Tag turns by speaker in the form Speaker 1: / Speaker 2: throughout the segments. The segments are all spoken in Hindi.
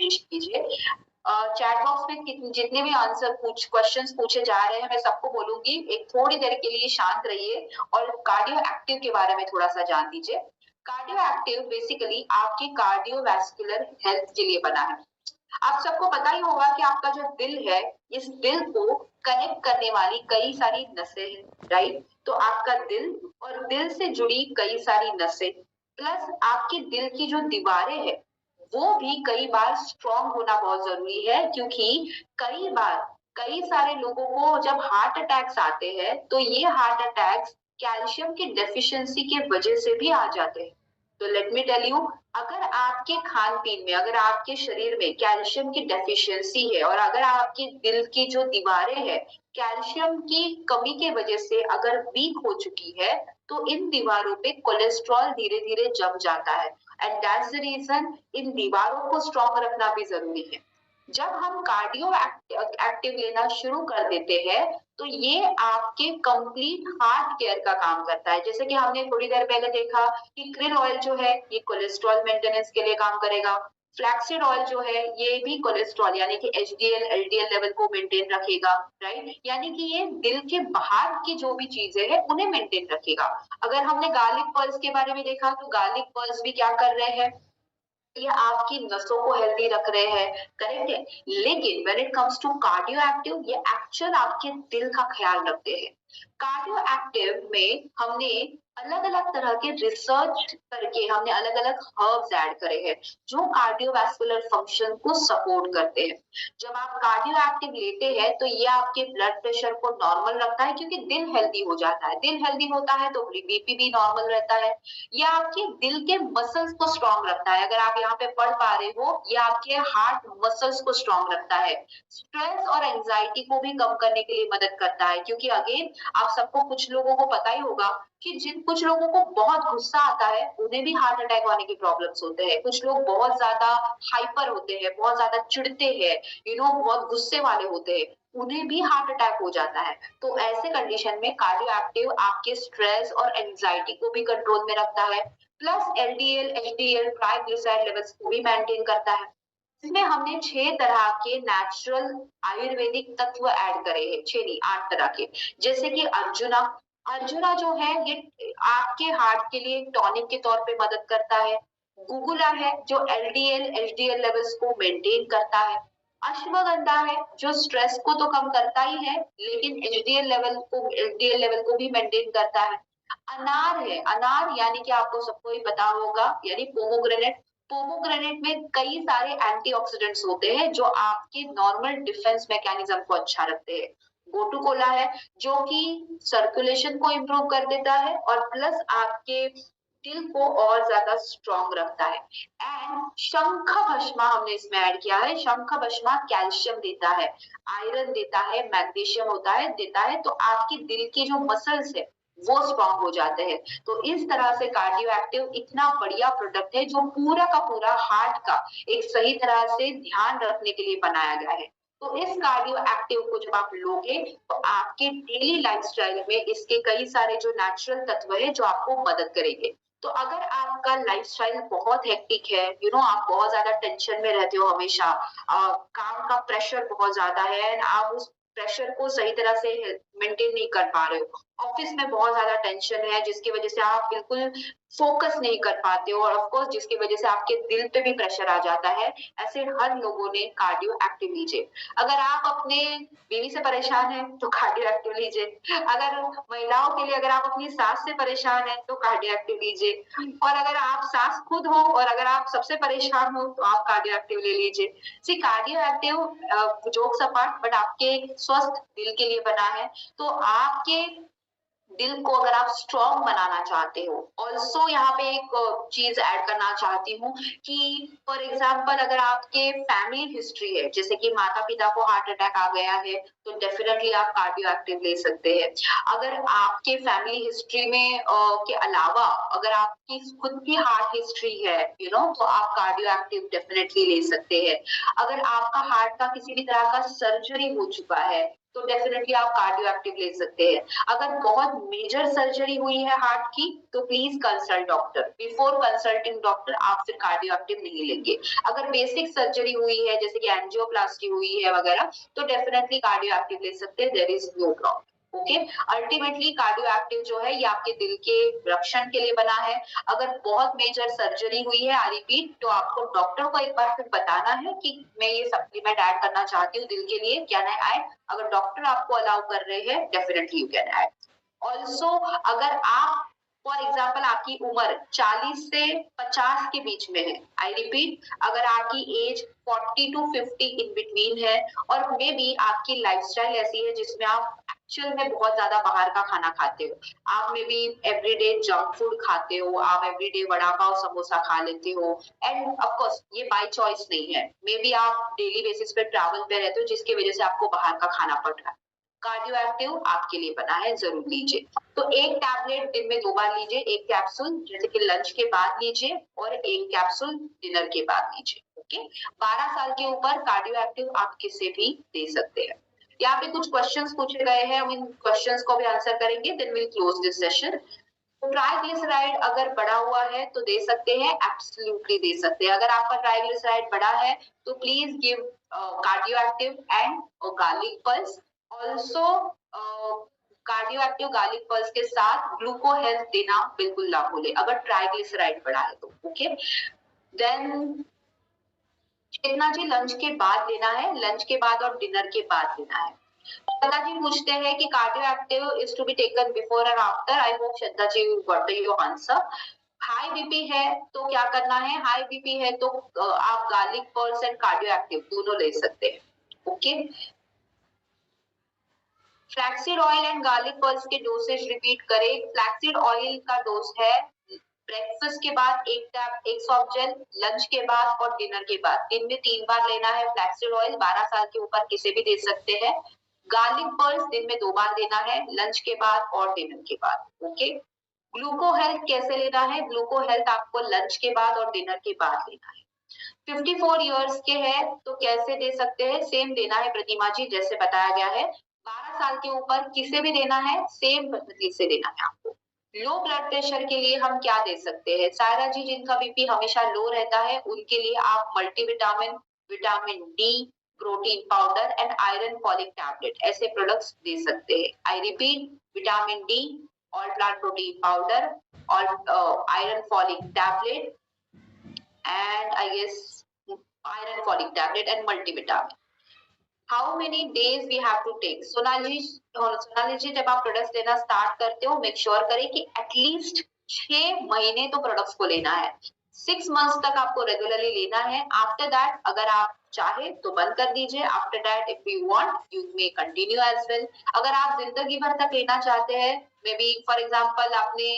Speaker 1: मेंशन कीजिए। चैट बॉक्स में जितने भी आंसर क्वेश्चंस पूछे जा रहे हैं मैं सबको बोलूंगी एक थोड़ी देर के लिए शांत रहिए और कार्डियो एक्टिव के बारे में थोड़ा सा जान लीजिए। कार्डियो एक्टिव बेसिकली आपके कार्डियोवैस्कुलर हेल्थ के लिए बना है। आप सबको पता ही होगा कि आपका जो दिल है, इस दिल को कनेक्ट करने वाली कई सारी नसें हैं, राइट? तो आपका दिल और दिल से जुड़ी कई सारी नसें प्लस आपके दिल की जो दीवारें हैं वो भी कई बार स्ट्रांग होना बहुत जरूरी है, क्योंकि कई बार कई सारे लोगों को जब हार्ट अटैक्स आते हैं तो ये हार्ट अटैक्स कैल्शियम की डेफिशिएंसी के वजह से भी आ जाते हैं। तो लेट मी टेल यू, अगर आपके खान पीन में, अगर आपके शरीर में कैल्शियम की डेफिशिएंसी है और अगर आपके दिल की जो दीवारें हैं कैल्शियम की कमी के वजह से अगर वीक हो चुकी है तो इन दीवारों पे कोलेस्ट्रॉल धीरे धीरे जम जाता है एंड दैट्स द रीजन इन दीवारों को स्ट्रॉन्ग रखना भी जरूरी है। जब हम कार्डियो एक्टिव लेना शुरू कर देते हैं तो ये आपके कंप्लीट हार्ट केयर का काम करता है। जैसे कि हमने थोड़ी देर पहले देखा कि krill ऑयल जो है ये कोलेस्ट्रॉल मेंटेनेंस के लिए काम करेगा, फ्लैक्सीड ऑयल जो है ये भी कोलेस्ट्रॉल यानी कि एचडीएल एलडीएल लेवल को मेंटेन रखेगा, राइट? यानी कि ये दिल के बाहर की जो भी चीजें हैं उन्हें मेंटेन रखेगा। अगर हमने गार्लिक पर्ल्स के बारे में देखा तो गार्लिक पर्ल्स भी क्या कर रहे हैं, ये आपकी नसों को हेल्दी रख रहे हैं, करेक्ट है? लेकिन when it comes to cardio active ये एक्चुअल आपके दिल का ख्याल रखते हैं। कार्डियो एक्टिव में हमने अलग अलग तरह के रिसर्च करके हमने अलग अलग हर्ब्स ऐड करे हैं जो कार्डियोवैस्कुलर फंक्शन को सपोर्ट करते हैं। जब आप कार्डियो एक्टिव लेते हैं तो ये आपके ब्लड प्रेशर को नॉर्मल रखता है, क्योंकि दिल हेल्दी हो जाता है, दिल हेल्दी होता है तो बीपी भी नॉर्मल रहता है। ये आपके दिल के मसल्स को स्ट्रॉन्ग रखता है, अगर आप यहाँ पे पढ़ पा रहे हो ये आपके हार्ट मसल्स को स्ट्रॉन्ग रखता है। स्ट्रेस और एंजाइटी को भी कम करने के लिए मदद करता है, क्योंकि अगेन आप सबको कुछ लोगों को पता ही होगा कि जिन कुछ लोगों को बहुत गुस्सा आता है उन्हें भी हार्ट अटैक होने की प्रॉब्लम्स होते हैं। कुछ लोग बहुत ज्यादा हाइपर होते हैं, बहुत ज्यादा चिढ़ते हैं, बहुत गुस्से वाले होते हैं, उन्हें भी हार्ट अटैक हो जाता है। तो ऐसे कंडीशन में कार्डियो एक्टिव आपके स्ट्रेस और एंजाइटी को भी कंट्रोल में रखता है, plus LDL HDL triglyceride levels को भी मेंटेन करता है। इसमें हमने 6 तरह के नेचुरल आयुर्वेदिक तत्व ऐड करे हैं, 6 नहीं 8 तरह के। जैसे कि अर्जुना, अर्जुना जो है ये आपके हार्ट के लिए टॉनिक के तौर पे मदद करता है। गुगुला है जो एलडीएल एचडीएल लेवल्स को मेंटेन करता है। अश्वगंधा है जो स्ट्रेस को तो कम करता ही है लेकिन एचडीएल लेवल को भी मेंटेन करता है। अनार है, अनार यानी कि आपको सबको ही पता होगा, यानी पोमोग्रेनेट। पोमोग्रेनेट में कई सारे एंटीऑक्सीडेंट्स होते हैं जो आपके नॉर्मल डिफेंस मैकेनिज्म को अच्छा रखते हैं। गोटू कोला है जो कि सर्कुलेशन को इम्प्रूव कर देता है और प्लस आपके दिल को और ज्यादा स्ट्रॉन्ग रखता है। एंड शंख भस्मा हमने इसमें ऐड किया है। शंख भस्मा कैल्शियम देता है, आयरन देता है, मैग्नीशियम होता है देता है, तो आपकी दिल की जो मसल्स है वो स्ट्रॉन्ग हो जाते हैं। तो इस तरह से कार्डियो एक्टिव इतना बढ़िया प्रोडक्ट है जो पूरा का पूरा हार्ट का एक सही तरह से ध्यान रखने के लिए बनाया गया है। तो इस कार्डियो एक्टिव को जब आप लोगे तो आपके डेली लाइफस्टाइल में इसके कई सारे जो नेचुरल तत्व है जो आपको मदद करेंगे। तो अगर आपका लाइफस्टाइल बहुत हेक्टिक है, आप बहुत ज्यादा टेंशन में रहते हो हमेशा, काम का प्रेशर बहुत ज्यादा है एंड आप उस प्रेशर को सही तरह से मेंटेन नहीं कर पा रहे हो, ऑफिस में बहुत ज्यादा टेंशन है जिसकी वजह से आप बिल्कुल फोकस नहीं कर पाते हो और ऑफ कोर्स जिसकी वजह से आपके दिल पे भी प्रेशर आ जाता है, ऐसे हर लोगों ने कार्डियो एक्टिव लीजिए। अगर आप अपने बीवी से परेशान हैं तो कार्डियो एक्टिव लीजिए, अगर महिलाओं के लिए अगर आप अपनी सास से परेशान हैं तो कार्डियो एक्टिव लीजिए, और अगर आप सास खुद हो और अगर आप सबसे परेशान हो तो आप कार्डियो एक्टिव ले लीजिए। See cardio active jokes apart but आपके स्वस्थ दिल के लिए बना है। तो आपके दिल को अगर आप स्ट्रॉन्ग बनाना चाहते हो, ऑल्सो यहाँ पे एक चीज ऐड करना चाहती हूँ कि फॉर एग्जाम्पल अगर आपके फैमिली हिस्ट्री है, जैसे कि माता पिता को हार्ट अटैक आ गया है तो डेफिनेटली आप कार्डियो एक्टिव ले सकते हैं। अगर आपके फैमिली हिस्ट्री में के अलावा अगर आपकी खुद की हार्ट हिस्ट्री है तो आप कार्डियो एक्टिव डेफिनेटली ले सकते हैं। अगर आपका हार्ट का किसी भी तरह का सर्जरी हो चुका है तो डेफिनेटली आप कार्डियो एक्टिव ले सकते हैं। अगर बहुत मेजर सर्जरी हुई है हार्ट की तो please consult doctor. Before consulting doctor आप फिर कार्डियो एक्टिव नहीं लेंगे। अगर बेसिक सर्जरी हुई है जैसे कि एंजियोप्लास्टी हुई है वगैरह तो डेफिनेटली कार्डियो एक्टिव ले सकते हैं, there is no problem. Okay, ultimately cardio active जो है ये आपके दिल के रक्षण के लिए बना है। अगर बहुत मेजर सर्जरी हुई है, आई रिपीट, तो आपको डॉक्टर को एक बार फिर बताना है कि मैं ये सप्लीमेंट ऐड करना चाहती हूँ दिल के लिए, कैन आई ऐड? अगर डॉक्टर आपको अलाउ कर रहे हैं definitely you can add. Also अगर आप फॉर एग्जाम्पल आपकी उम्र 40 से 50 के बीच में है, आई रिपीट, अगर आपकी एज 40 टू 50 इन बिटवीन है और मे बी आपकी लाइफस्टाइल ऐसी है जिसमें आप एक्चुअल में बहुत ज्यादा बाहर का खाना खाते हो, आप may be everyday junk food खाते हो, आप एवरीडे वड़ा पाव समोसा खा लेते हो, एंड ऑफ कोर्स ये बाय चॉइस नहीं है, मे बी आप डेली बेसिस पे ट्रैवल पे रहते हो जिसकी वजह से आपको बाहर का खाना पड़ रहा है। कार्डियो एक्टिव आपके लिए बना है, जरूर लीजिए। तो एक टैबलेट दिन में 2 बार लीजिए, एक कैप्सूल जैसे कि लंच के बाद लीजिए और एक कैप्सूल डिनर के बाद लीजिए। ओके, 12 साल के ऊपर कार्डियो एक्टिव आप किसे भी दे सकते हैं। यहाँ पे कुछ क्वेश्चंस पूछे गए हैं, हम इन क्वेश्चंस को भी आंसर करेंगे, then will close this session. Triglyceride अगर बढ़ा हुआ है तो दे सकते हैं, एब्सोल्युटली दे सकते हैं। अगर आपका ट्राइग्लिसराइड बढ़ा है तो please give cardio active and garlic pulse. Also cardio active garlic pulse के साथ ग्लूको हेल्थ देना बिल्कुल ना भूले अगर ट्राइग्लिसराइड बढ़ा है तो। ओके, देन चेतना जी लंच के बाद लेना है, लंच के बाद और डिनर के बाद लेना है। श्रद्धा जी पूछते हैं कि cardio active is to be taken before and after. I hope Shraddha ji got your answer. High BP है तो क्या करना है? हाई बीपी है तो आप garlic pearls and cardio active दोनों ले सकते हैं। Okay, flaxseed oil and garlic pearls के डोसेज रिपीट करें। फ्लैक्सीड ऑयल का डोज है ब्रेकफास्ट के बाद एक सॉफ्ट जेल, लंच के बाद और डिनर के बाद, दिन में 3 बार लेना है। फ्लैक्सीड ऑयल 12 साल के ऊपर किसे भी दे सकते हैं। गार्लिक पर्ल्स दिन में 2 बार देना है, लंच के बाद और डिनर के बाद। ओके, ग्लूको हेल्थ कैसे लेना है? ग्लूको हेल्थ आपको लंच के बाद और डिनर के बाद लेना है। 54 इयर्स के हैं तो कैसे दे सकते हैं? सेम देना है प्रतिमा जी जैसे बताया गया है। 12 साल के ऊपर किसे भी देना है, सेम पद्धति से देना है आपको। लो ब्लड प्रेशर के लिए हम क्या दे सकते हैं? सायरा जी जिनका बीपी हमेशा लो रहता है उनके लिए आप multivitamin, vitamin D, protein powder and iron folic tablet ऐसे प्रोडक्ट्स दे सकते हैं। I repeat, vitamin D, all plant protein powder और iron folic tablet and I guess iron folic tablet and multivitamin. How many days we have to take? Sonali ji जब आप प्रोडक्ट्स लेना स्टार्ट करते हो मेक श्योर करें कि एटलीस्ट 6 महीने तो प्रोडक्ट्स को लेना है। 6 मंथ्स तक आपको रेगुलरली लेना है। आफ्टर दैट अगर आप चाहे तो बंद कर दीजिए। After that if you want you may continue as well. अगर आप जिंदगी भर तक लेना चाहते हैं, मे बी फॉर एग्जांपल आपने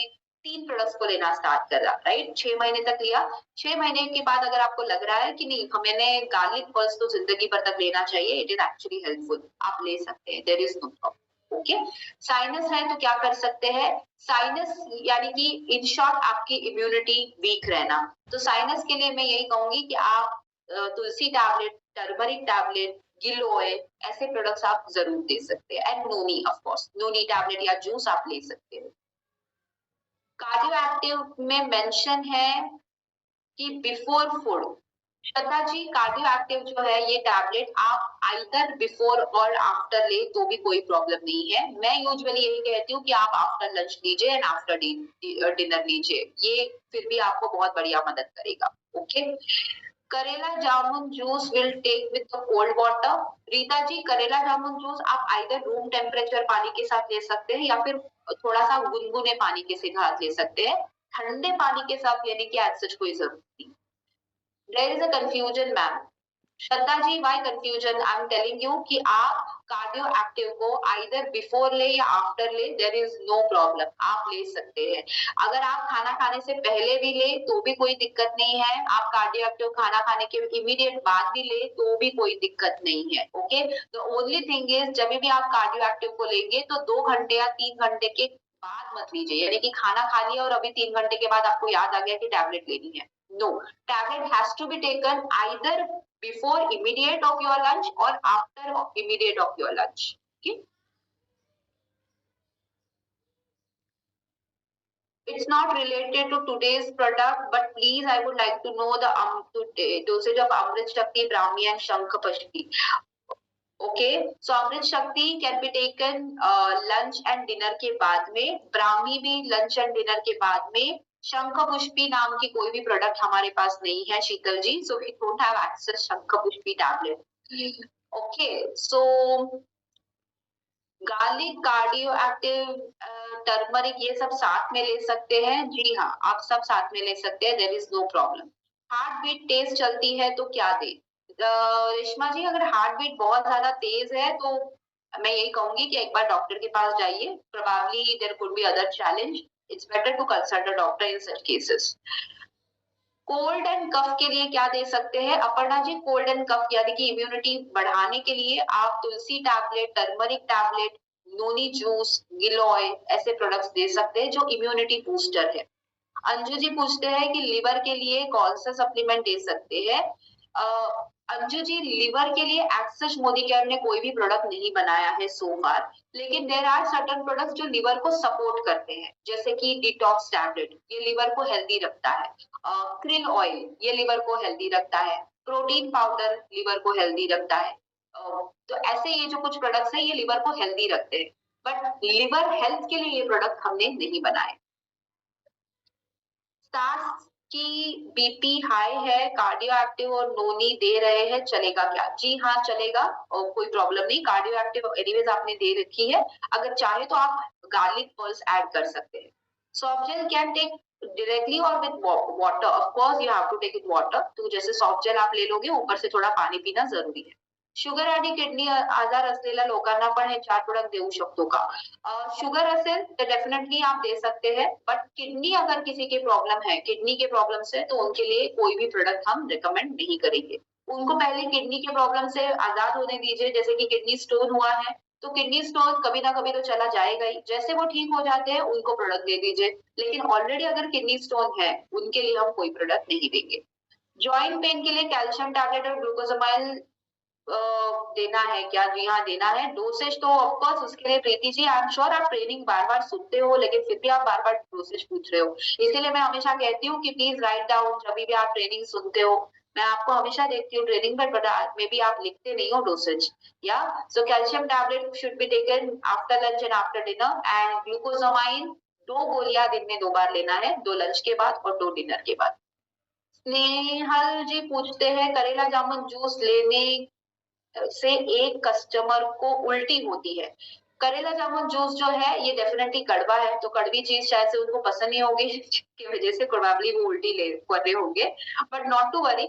Speaker 1: 3 प्रोडक्ट्स को लेना स्टार्ट करा, राइट, 6 महीने तक लिया। 6 महीने के बाद अगर आपको लग रहा है कि नहीं मैंने गार्लिक पर्ल्स तो जिंदगी भर तक लेना चाहिए, इट इज एक्चुअली हेल्पफुल, आप ले सकते हैं, there is no problem. Okay, sinus है तो क्या कर सकते हैं? साइनस यानी कि इन शॉर्ट आपकी इम्यूनिटी वीक रहना, तो साइनस के लिए मैं यही कहूंगी कि आप तुलसी टैबलेट, टर्मरिक टैबलेट, गिलोय ऐसे प्रोडक्ट्स आप जरूर दे सकते हैं। And noni, of course noni tablet या जूस आप ले सकते हैं। कार्डियो एक्टिव में मेंशन है कि before food. Shraddha ji cardio active जो है ये टैबलेट आप आइदर बिफोर और आफ्टर ले तो भी कोई प्रॉब्लम नहीं है। मैं यूजुअली यही कहती हूँ कि आप आफ्टर लंच लीजिए एंड आफ्टर डिनर लीजिए, ये फिर भी आपको बहुत बढ़िया मदद करेगा। Okay, karela jamun juice will take with the cold water. Rita ji karela jamun juice आप आइदर रूम टेम्परेचर पानी के साथ ले सकते हैं या फिर थोड़ा सा गुनगुने पानी के साथ ले सकते हैं। ठंडे पानी के साथ लेने की आज सच कोई जरूरत नहीं। There is a confusion ma'am. Shraddha ji why confusion? I am telling you कि आप कार्डियो एक्टिव को आइदर बिफोर ले या आफ्टर ले, देयर इज नो प्रॉब्लम, आप ले सकते हैं। अगर आप खाना खाने से पहले भी ले तो भी कोई दिक्कत नहीं है, आप कार्डियो एक्टिव खाना खाने के इमीडिएट बाद भी ले तो भी कोई दिक्कत नहीं है। Okay, the only thing is जब भी आप कार्डियो एक्टिव को लेंगे तो 2 घंटे या 3 घंटे के बाद मत लीजिए, यानी कि खाना खा लिया और अभी 3 घंटे के बाद आपको याद आ गया कि टैबलेट लेनी है। No, tablet has to be taken either before immediate of your lunch or after immediate of your lunch. It's not related to today's product, but please, I would like to know the dosage of Amrit Shakti, Brahmi, and Shankha Pushpi. Okay, so Amrit Shakti can be taken lunch and dinner के बाद में, ब्राह्मी भी lunch and dinner के बाद में, शंख पुष्पी नाम की कोई भी प्रोडक्ट हमारे पास नहीं है शीतल जी, so we don't have access शंख Pushpi tablet. Okay, so garlic, cardio active, turmeric ये सब साथ में ले सकते हैं? जी हाँ, आप सब साथ में ले सकते हैं, there is no problem. Heart beat तेज चलती है तो क्या दे? रेशमा जी, अगर हार्ट बीट बहुत ज्यादा तेज है तो मैं यही कहूंगी कि एक बार डॉक्टर के पास जाइए, probably there could be other challenge, it's better to consult a doctor in such cases. Cold and cough के लिए क्या दे सकते हैं Aparna ji? Cold and cough यानी कि इम्यूनिटी बढ़ाने के लिए आप tulsi tablet, turmeric tablet, noni juice, giloy ऐसे प्रोडक्ट्स दे सकते हैं जो इम्यूनिटी बूस्टर है। अंजू जी पूछते हैं कि लिवर के लिए कौन सा सप्लीमेंट दे सकते हैं? अंजू जी, लिवर के लिए एक्सेस मोदी केयर ने कोई भी प्रोडक्ट नहीं बनाया है सो फार, लेकिन देर आर सर्टन प्रोडक्ट्स जो लिवर को सपोर्ट करते हैं, जैसे कि डिटॉक्स टैबलेट, ये लिवर को हेल्दी रखता है। क्रिल ऑयल, ये लिवर को हेल्दी रखता है। प्रोटीन पाउडर लिवर को हेल्दी रखता है। तो ऐसे ये जो कुछ प्रोडक्ट्स हैं ये लिवर को हेल्दी रखते हैं, बट लिवर हेल्थ के लिए ये प्रोडक्ट हमने नहीं बनाए। स्टार्स की बीपी हाई है, कार्डियो एक्टिव और नोनी दे रहे हैं, चलेगा क्या? जी हाँ चलेगा, और कोई प्रॉब्लम नहीं। कार्डियो एक्टिव एनीवेज आपने दे रखी है, अगर चाहे तो आप गार्लिक पर्ल्स ऐड कर सकते हैं। Soft gel can take directly और with water, of course you have to take it water, तो जैसे सॉफ्ट जेल आप ले लोगे ऊपर से थोड़ा पानी पीना जरूरी है। शुगर आणि किडनी आजार असलेल्या लोकांना पण हे 4 प्रोडक्ट देऊ शकतो का? शुगर असेल तो डेफिनेटली आप दे सकते हैं, बट किडनी अगर किसी के प्रॉब्लम है, किडनी के प्रॉब्लम है, तो उनके लिए कोई भी प्रोडक्ट हम रिकमेंड नहीं करेंगे। उनको पहले किडनी के प्रॉब्लम से आजाद होने दीजिए, जैसे कि किडनी स्टोन हुआ है तो किडनी स्टोन कभी ना कभी तो चला जाएगा ही, जैसे वो ठीक हो जाते हैं उनको प्रोडक्ट दे दीजिए। लेकिन ऑलरेडी अगर किडनी स्टोन है उनके लिए हम कोई प्रोडक्ट नहीं देंगे। जॉइंट पेन के लिए कैल्शियम टैबलेट और ग्लूकोजामाइल देना है क्या? जी हाँ देना है। डोसेज तो ऑफ कोर्स उसके लिए Preeti ji, I am sure आप ट्रेनिंग बार-बार सुनते हो, लेकिन फिर भी आप बार-बार डोसेज पूछ रहे हो। इसीलिए मैं हमेशा कहती हूँ कि प्लीज राइट डाउन, जब भी आप ट्रेनिंग सुनते हो। मैं आपको हमेशा देखती हूँ ट्रेनिंग पर, बट मे बी आप लिखते नहीं हो डोसेज। या so calcium tablet should be taken after lunch and after dinner, and glucosamine 2 गोलियां दिन में 2 बार लेना है, 2 लंच के बाद और 2 डिनर के बाद। स्नेहल जी पूछते हैं करेला जामुन जूस लेने से एक कस्टमर को उल्टी होती है। करेला जामुन जूस जो है ये डेफिनेटली कड़वा है, तो कड़वी चीज शायद से उनको पसंद नहीं होगी जिसकी वजह से प्रोबेबली वो उल्टी ले कर रहे होंगे, but not to worry.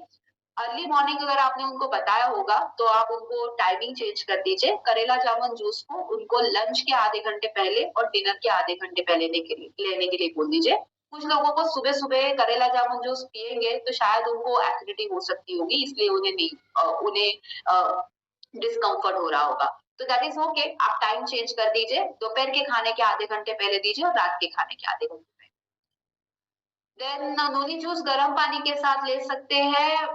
Speaker 1: Early morning अगर आपने उनको बताया होगा तो आप उनको टाइमिंग चेंज कर दीजिए, करेला जामुन जूस को उनको लंच के आधे घंटे पहले और डिनर के आधे घंटे पहले लेने के लिए बोल दीजिए। कुछ लोगों को सुबह सुबह करेला जामुन जूस पियेंगे तो शायद उनको एसिडिटी हो सकती होगी, इसलिए उन्हें नहीं उन्हें डिस्कम्फर्ट हो रहा होगा, तो दैट इज ओके। आप टाइम चेंज कर दीजिए, दोपहर के खाने के आधे घंटे पहले दीजिए और रात के खाने के आधे घंटे पहले। देन नोनी जूस गर्म पानी के साथ ले सकते हैं,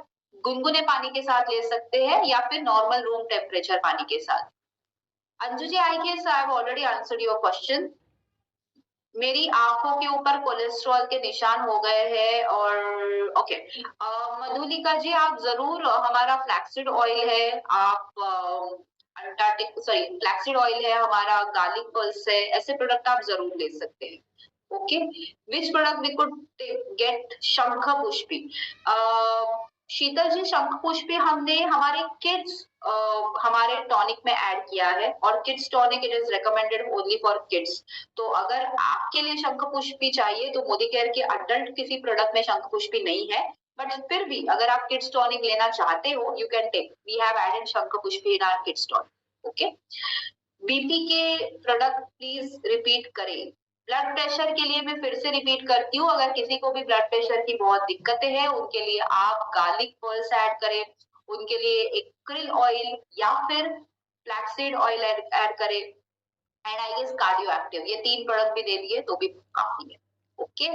Speaker 1: गुनगुने पानी के साथ ले सकते हैं, या फिर नॉर्मल रूम टेम्परेचर पानी के साथ। Anju ji, I guess I have already answered your question. मेरी आंखों के ऊपर कोलेस्ट्रॉल के निशान हो गए हैं और ओके। मधुलिका जी, आप जरूर हमारा फ्लैक्सीड ऑयल है, आप अंटार्कटिक सॉरी फ्लैक्सीड ऑयल है हमारा, गार्लिक पल्स है, ऐसे प्रोडक्ट आप जरूर ले सकते हैं। Okay, which product we could get? Shankhpushpi. शीतल जी, शंख पुष्पी हमने हमारे किड्स हमारे टॉनिक में ऐड किया है, और kids tonic it is recommended only for kids. तो अगर आपके लिए शंख पुष्पी चाहिए तो मोदी केयर के अडल्ट किसी प्रोडक्ट में शंख पुष्पी नहीं है, बट फिर भी अगर आप किड्स टॉनिक लेना चाहते हो you can take, we have added shankhpushpi in our kids tonic. Okay, BP के प्रोडक्ट प्लीज रिपीट करें। ब्लड प्रेशर के लिए मैं फिर से रिपीट करती हूँ, अगर किसी को भी ब्लड प्रेशर की बहुत दिक्कतें हैं उनके लिए आप गार्लिक पर्ल्स ऐड करें, उनके लिए एक क्रिल ऑयल या फिर फ्लैक्सीड ऑयल ऐड करें, and I guess cardio active, ये 3 प्रोडक्ट भी दे दिए तो भी काफी है। ओके,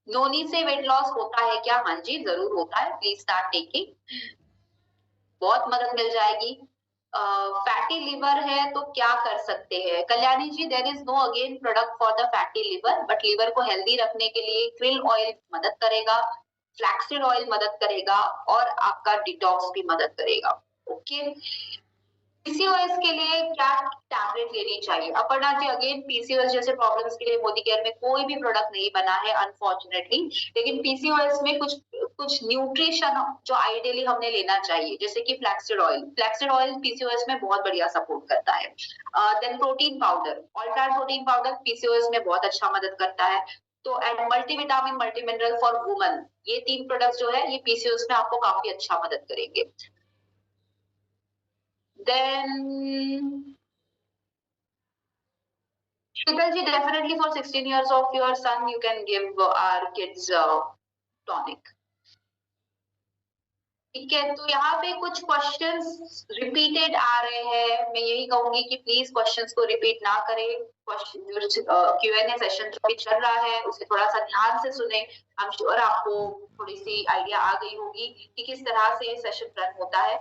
Speaker 1: नोनी से वेट लॉस होता है क्या? हाँ जी जरूर होता है, प्लीज स्टार्ट टेकिंग, बहुत मदद मिल जाएगी। फैटी लिवर है तो क्या कर सकते हैं? Kalyani ji, there is no again product for the fatty liver, but liver को हेल्दी रखने के लिए krill ऑयल मदद करेगा, फ्लैक्सीड ऑयल मदद करेगा और आपका डिटॉक्स भी मदद करेगा। ओके, पीसीओएस के लिए क्या टैबलेट लेनी चाहिए? अपर्णा जी, अगेन पीसीओएस जैसे प्रॉब्लम्स के लिए मोदी केयर में कोई भी प्रोडक्ट नहीं बना है अनफॉर्चुनेटली, लेकिन पीसीओएस में कुछ कुछ न्यूट्रिशन जो आइडियली हमने लेना चाहिए, जैसे कि फ्लैक्सीड ऑयल पीसीओएस में बहुत बढ़िया सपोर्ट करता है। Then protein powder, Alter protein powder PCOS में बहुत अच्छा मदद करता है। तो and multivitamin multi mineral for woman, ये 3 प्रोडक्ट्स जो है ये पीसीओएस में आपको काफी अच्छा मदद करेंगे। Then Shital ji, definitely for 16 years of your son, you can give our kids tonic. ठीक है, तो यहाँ पे कुछ क्वेश्चंस रिपीटेड आ रहे हैं। मैं यही कहूंगी कि प्लीज क्वेश्चंस को रिपीट ना करें। क्यूएनए सेशन जो भी चल रहा है उसे थोड़ा सा ध्यान से सुने। आई एम श्योर आपको थोड़ी सी आइडिया आ गई होगी कि किस तरह से ये सेशन रन होता है।